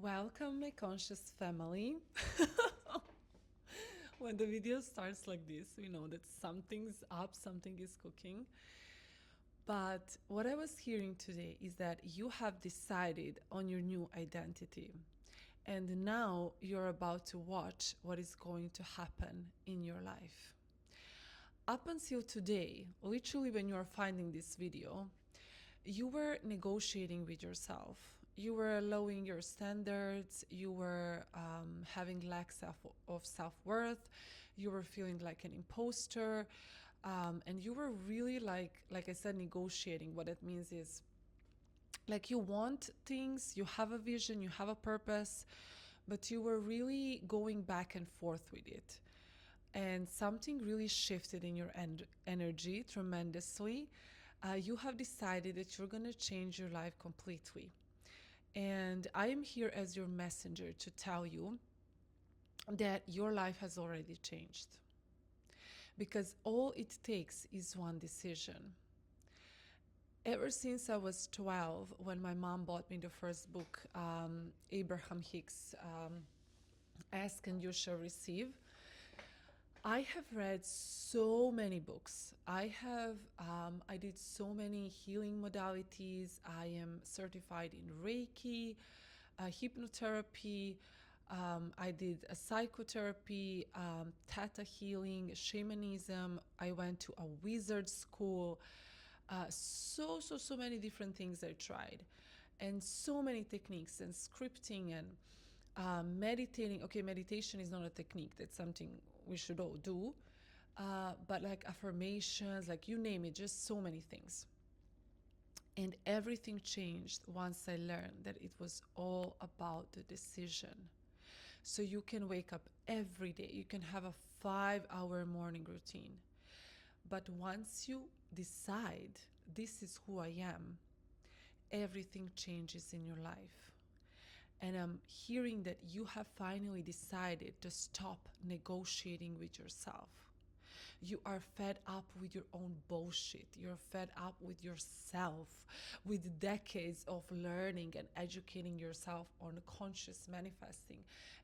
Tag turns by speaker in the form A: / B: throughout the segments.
A: Welcome, my conscious family. When the video starts like this, we know that something's up, something is cooking. But what I was hearing today is that you have decided on your new identity. And now you're about to watch what is going to happen in your life. Up until today, literally when you are finding this video, you were negotiating with yourself. You were lowering your standards. You were having lack of self-worth. You were feeling like an imposter. And you were really like I said, negotiating. What it means is like you want things, you have a vision, you have a purpose, but you were really going back and forth with it. And something really shifted in your energy tremendously. You have decided that you're going to change your life completely. And I am here as your messenger to tell you that your life has already changed. Because all it takes is one decision. Ever since I was 12, when my mom bought me the first book, Abraham Hicks, Ask and You Shall Receive, I have read so many books. I did so many healing modalities. I am certified in Reiki, hypnotherapy. I did a psychotherapy, Theta healing, shamanism. I went to a wizard school. So many different things I tried, and so many techniques and scripting and meditating. Okay, meditation is not a technique. That's something we should all do. But like affirmations, like you name it, just so many things. And everything changed once I learned that it was all about the decision. So you can wake up every day. You can have a 5-hour morning routine. But once you decide, this is who I am, everything changes in your life. And I'm hearing that you have finally decided to stop negotiating with yourself. You are fed up with your own bullshit. You're fed up with yourself, with decades of learning and educating yourself on conscious manifesting.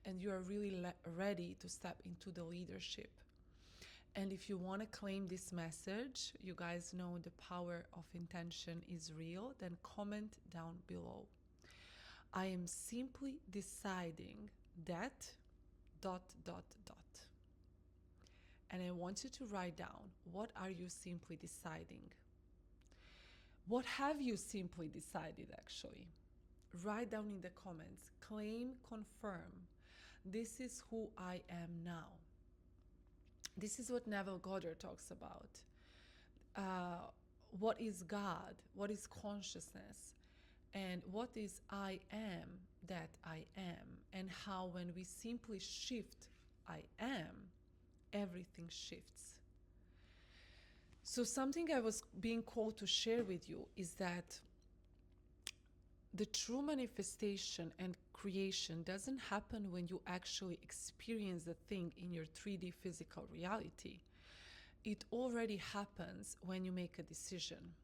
A: And you are really ready to step into the leadership. And if you want to claim this message, you guys know the power of intention is real, then comment down below. I am simply deciding that ... And I want you to write down, what are you simply deciding? What have you simply decided actually? Write down in the comments, claim, confirm. This is who I am now. This is what Neville Goddard talks about. What is God? What is consciousness? And what is I am that I am? And how when we simply shift I am, everything shifts. So something I was being called to share with you is that the true manifestation and creation doesn't happen when you actually experience the thing in your 3D physical reality. It already happens when you make a decision.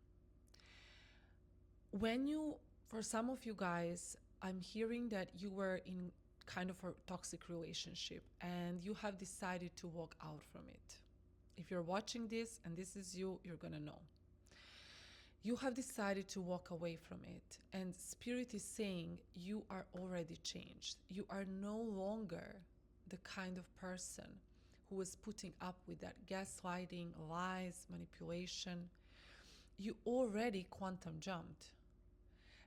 A: For some of you guys, I'm hearing that you were in kind of a toxic relationship and you have decided to walk out from it. If you're watching this and this is you, you're gonna know. You have decided to walk away from it, and Spirit is saying you are already changed. You are no longer the kind of person who was putting up with that gaslighting, lies, manipulation. You already quantum jumped.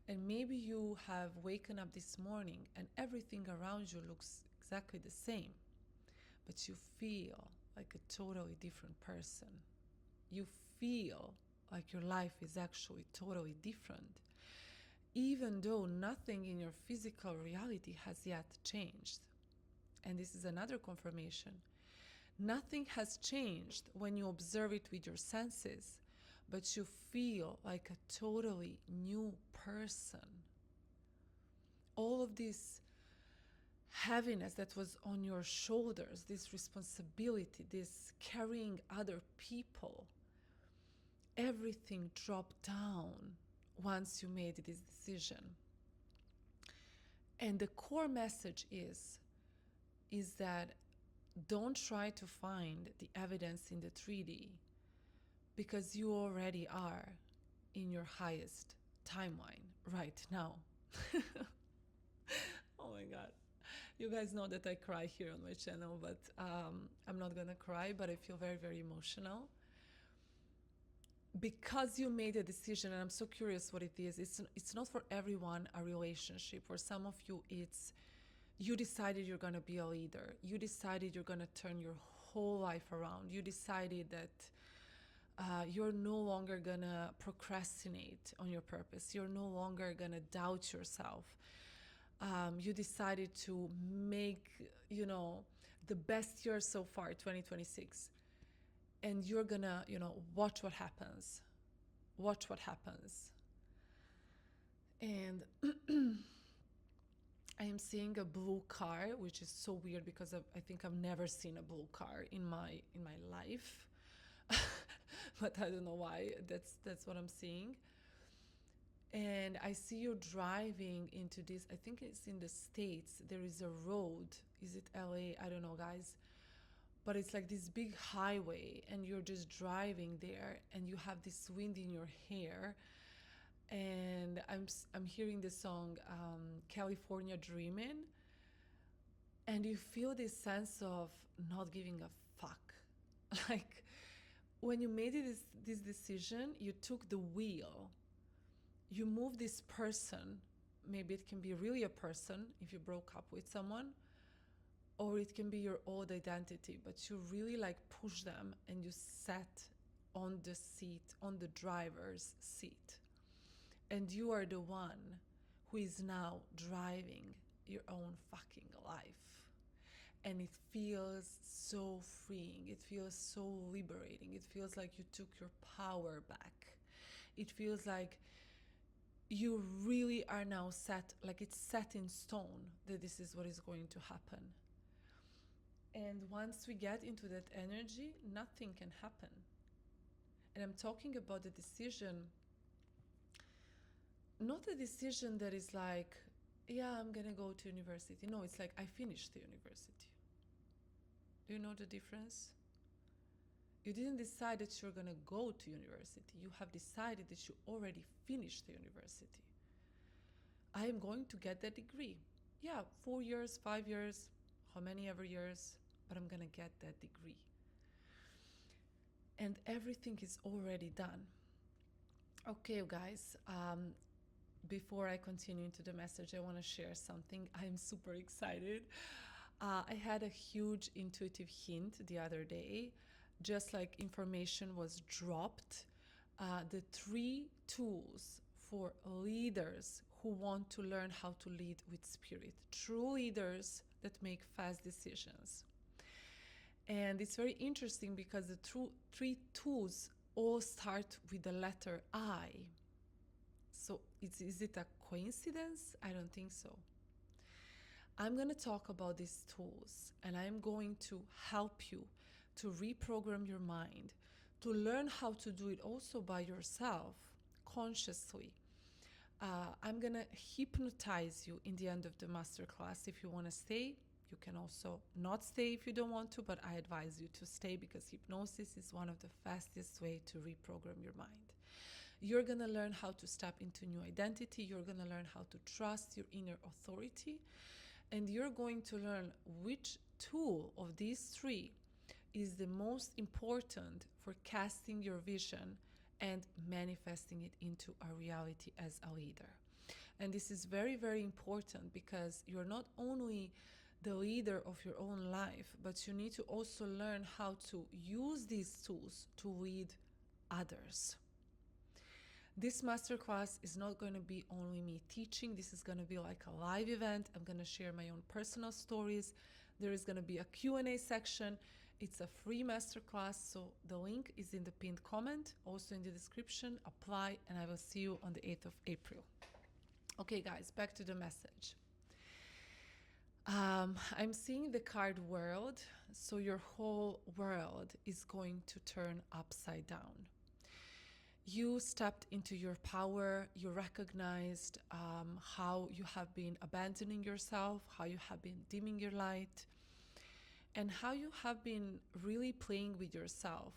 A: And maybe you have waken up this morning and everything around you looks exactly the same, but you feel like a totally different person. You feel like your life is actually totally different, even though nothing in your physical reality has yet changed. And this is another confirmation. Nothing has changed when you observe it with your senses, but you feel like a totally new person. All of this heaviness that was on your shoulders, this responsibility, this carrying other people, everything dropped down once you made this decision. And the core message is that don't try to find the evidence in the 3D, because you already are in your highest timeline right now. Oh my God. You guys know that I cry here on my channel, but I'm not gonna cry, but I feel very, very emotional. Because you made a decision, and I'm so curious what it is. It's not for everyone a relationship. For some of you, it's you decided you're gonna be a leader. You decided you're gonna turn your whole life around. You decided that you're no longer gonna procrastinate on your purpose. You're no longer gonna doubt yourself. You decided to make, the best year so far, 2026. And you're gonna, watch what happens. Watch what happens. And I am seeing a blue car, which is so weird because I think I've never seen a blue car in my life. But I don't know why. That's what I'm seeing. And I see you driving into this, I think it's in the States. There is a road. Is it LA? I don't know, guys. But it's like this big highway, and you're just driving there, and you have this wind in your hair. And I'm hearing the song California Dreamin', and you feel this sense of not giving a fuck. Like when you made this decision, you took the wheel. You move this person. Maybe it can be really a person if you broke up with someone, or it can be your old identity, but you really like push them and you sat on the seat, on the driver's seat. And you are the one who is now driving your own fucking life. And it feels so freeing. It feels so liberating. It feels like you took your power back. It feels like you really are now set, like it's set in stone that this is what is going to happen. And once we get into that energy, nothing can happen. And I'm talking about the decision, not a decision that is like, yeah, I'm gonna go to university. No, it's like I finished the university. Do you know the difference? You didn't decide that you're gonna go to university. You have decided that you already finished the university. I am going to get that degree. Yeah, 4 years, 5 years, how many ever years, but I'm gonna get that degree. And everything is already done. Okay, guys, before I continue into the message, I want to share something. I'm super excited. I had a huge intuitive hint the other day, just like information was dropped. The 3 tools for leaders who want to learn how to lead with spirit, true leaders that make fast decisions. And it's very interesting because the 3 tools all start with the letter I. So is it a coincidence? I don't think so. I'm going to talk about these tools, and I'm going to help you to reprogram your mind, to learn how to do it also by yourself, consciously. I'm going to hypnotize you in the end of the masterclass. If you want to stay, you can also not stay if you don't want to, but I advise you to stay because hypnosis is one of the fastest way to reprogram your mind. You're going to learn how to step into new identity. You're going to learn how to trust your inner authority. And you're going to learn which tool of these 3 is the most important for casting your vision and manifesting it into a reality as a leader. And this is very, very important because you're not only the leader of your own life, but you need to also learn how to use these tools to lead others. This masterclass is not going to be only me teaching. This is going to be like a live event. I'm going to share my own personal stories. There is going to be a Q&A section. It's a free masterclass, so the link is in the pinned comment, also in the description. Apply, and I will see you on the 8th of April. Okay, guys, back to the message. I'm seeing the card world, so your whole world is going to turn upside down. You stepped into your power. You recognized how you have been abandoning yourself, how you have been dimming your light, and how you have been really playing with yourself.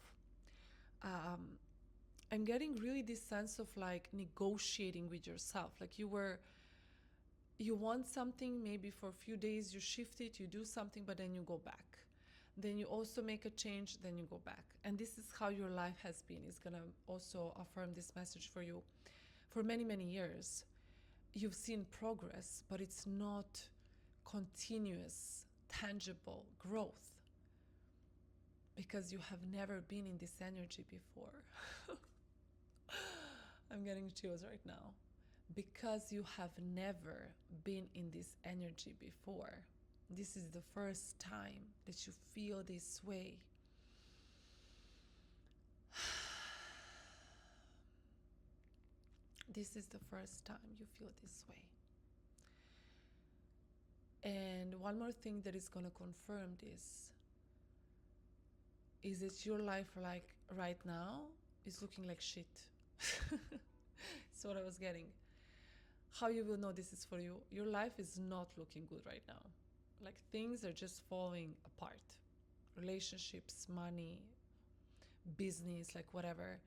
A: I'm getting really this sense of like negotiating with yourself. Like you want something, maybe for a few days you shift it, you do something, but then you go back. Then you also make a change, then you go back. And this is how your life has been. It's gonna also affirm this message for you. For many, many years, you've seen progress, but it's not continuous, tangible growth because you have never been in this energy before. I'm getting chills right now. Because you have never been in this energy before. This is the first time that you feel this way. This is the first time you feel this way. And one more thing that is going to confirm this is that your life, like right now, is looking like shit. That's what I was getting. How you will know this is for you? Your life is not looking good right now. Like things are just falling apart. Relationships, money, business, like whatever.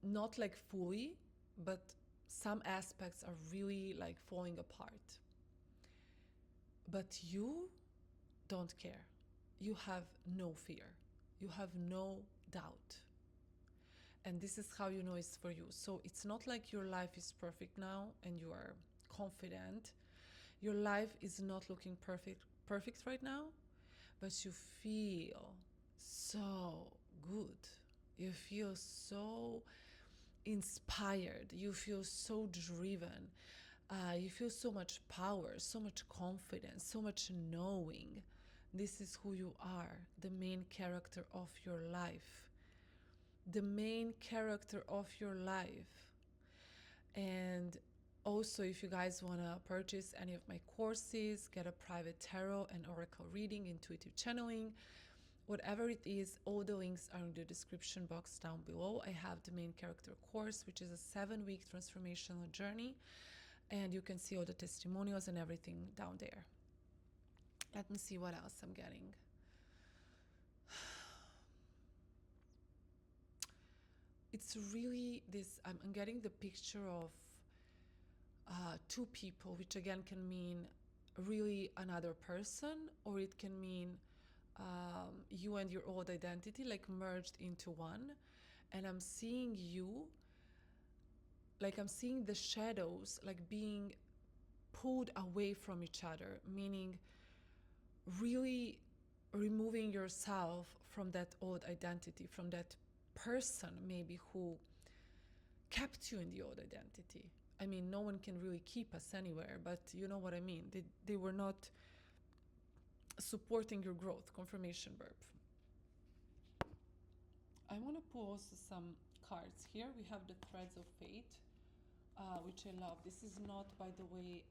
A: Not like fully, but some aspects are really like falling apart. But you don't care. You have no fear. You have no doubt. And this is how you know it's for you. So it's not like your life is perfect now and you are confident. Your life is not looking perfect right now, but you feel so good. You feel so inspired. You feel so driven. You feel so much power, so much confidence, so much knowing. This is who you are, the main character of your life. The main character of your life. And also, if you guys want to purchase any of my courses, get a private tarot and oracle reading, intuitive channeling, whatever it is, all the links are in the description box down below. I have the main character course, which is a 7-week transformational journey, and you can see all the testimonials and everything down there. Let me see what else I'm getting. It's really this, I'm getting the picture of two people, which again can mean really another person, or it can mean you and your old identity like merged into one. And I'm seeing you, like I'm seeing the shadows like being pulled away from each other, meaning really removing yourself from that old identity, from that person maybe who kept you in the old identity. I mean, no one can really keep us anywhere, but you know what I mean. They were not supporting your growth. Confirmation verb. I want to pull also some cards here. We have the Threads of Fate, which I love. This is not, by the way,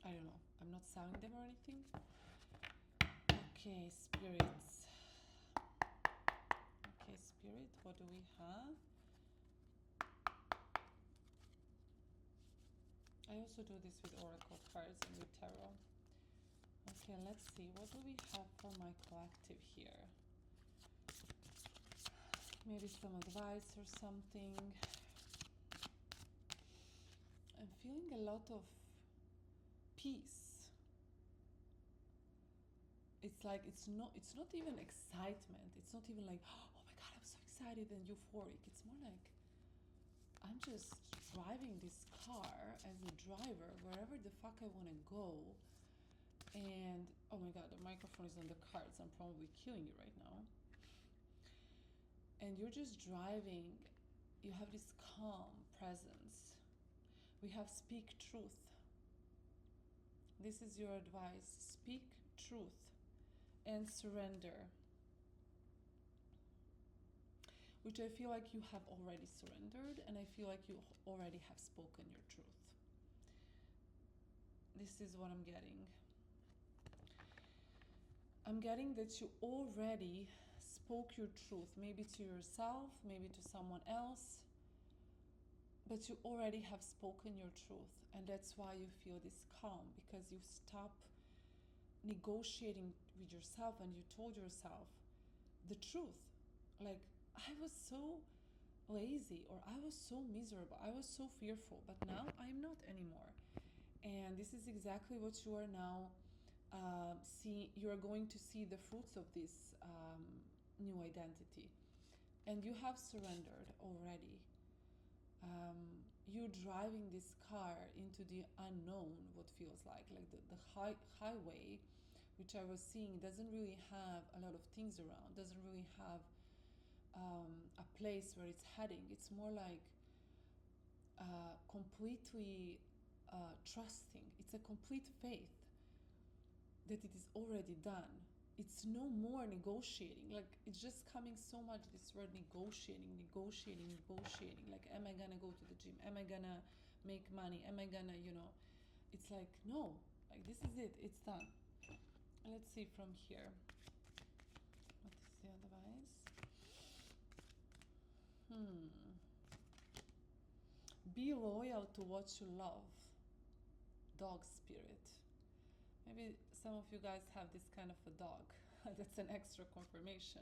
A: I don't know. I'm not selling them or anything. Okay, spirits. Okay, spirit, what do we have? I also do this with oracle cards and with tarot. Okay, let's see. What do we have for my collective here? Maybe some advice or something. I'm feeling a lot of peace. It's like it's not even excitement. It's not even like, oh my god, I'm so excited and euphoric. It's more like I'm just driving this car as a driver wherever the fuck I want to go. And oh my god, the microphone is on the cards. I'm probably killing you right now. And you're just driving. You have this calm presence. We have speak truth. This is your advice. Speak truth and surrender. Which I feel like you have already surrendered, and I feel like you already have spoken your truth. This is what I'm getting. I'm getting that you already spoke your truth, maybe to yourself, maybe to someone else, but you already have spoken your truth, and that's why you feel this calm, because you stop negotiating with yourself and you told yourself the truth. Like, I was so lazy, or I was so miserable, I was so fearful, but now I'm not anymore. And this is exactly what you are now see. You are going to see the fruits of this new identity, and you have surrendered already. You driving this car into the unknown, what feels like the highway, which I was seeing, doesn't really have a lot of things around, doesn't really have a place where it's heading. It's more like completely trusting. It's a complete faith that it is already done. It's no more negotiating. Like, it's just coming so much, this word negotiating, negotiating, negotiating. Like, am I gonna go to the gym? Am I gonna make money? Am I gonna, it's like, no, like, this is it, it's done. Let's see from here. What is the advice? Be loyal to what you love. Dog spirit. Maybe some of you guys have this kind of a dog. That's an extra confirmation.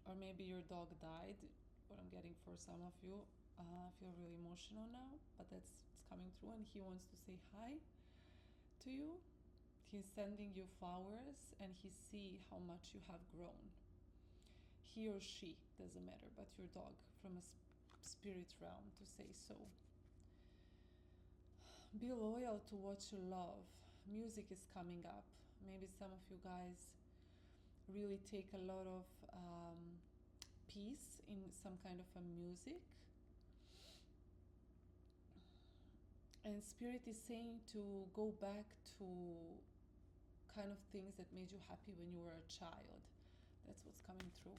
A: Or maybe your dog died. What I'm getting for some of you. I feel really emotional now, but it's coming through, and he wants to say hi to you. He's sending you flowers, and he see how much you have grown. He or she, doesn't matter, but your dog from a spirit realm to say so. Be loyal to what you love. Music is coming up. Maybe some of you guys really take a lot of peace in some kind of a music. And Spirit is saying to go back to kind of things that made you happy when you were a child. That's what's coming through.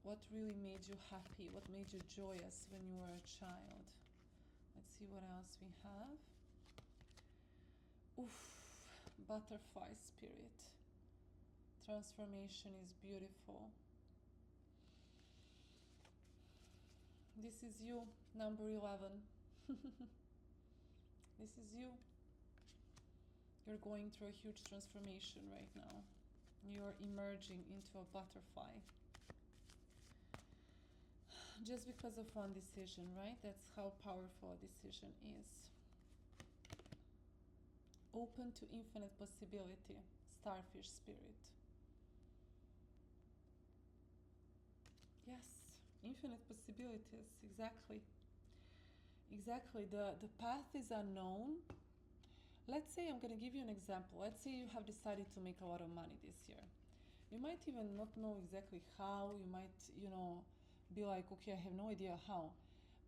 A: What really made you happy? What made you joyous when you were a child? Let's see what else we have. Oof, butterfly spirit. Transformation is beautiful. This is you, number 11. This is you. You're going through a huge transformation right now. You're emerging into a butterfly. Just because of one decision, right? That's how powerful a decision is. Open to infinite possibility, starfish spirit. Yes, infinite possibilities, exactly. Exactly, the path is unknown. Let's say, I'm going to give you an example. Let's say you have decided to make a lot of money this year. You might even not know exactly how. You might, be like, okay, I have no idea how.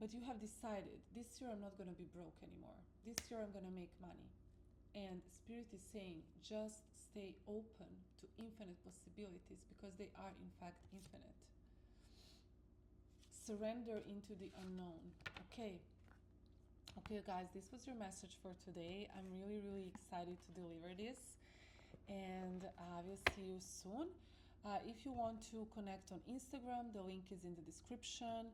A: But you have decided, this year I'm not going to be broke anymore. This year I'm going to make money. And Spirit is saying, just stay open to infinite possibilities, because they are in fact infinite. Surrender into the unknown. Okay. Okay, guys, this was your message for today. I'm really, really excited to deliver this, and we'll see you soon. If you want to connect on Instagram, the link is in the description.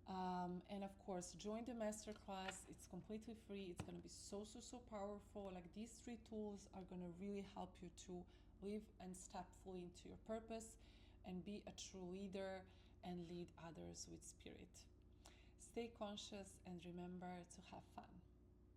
A: And of course, join the masterclass. It's completely free. It's going to be so, so, so powerful. Like, these 3 tools are going to really help you to live and step fully into your purpose and be a true leader and lead others with spirit. Stay conscious and remember to have fun.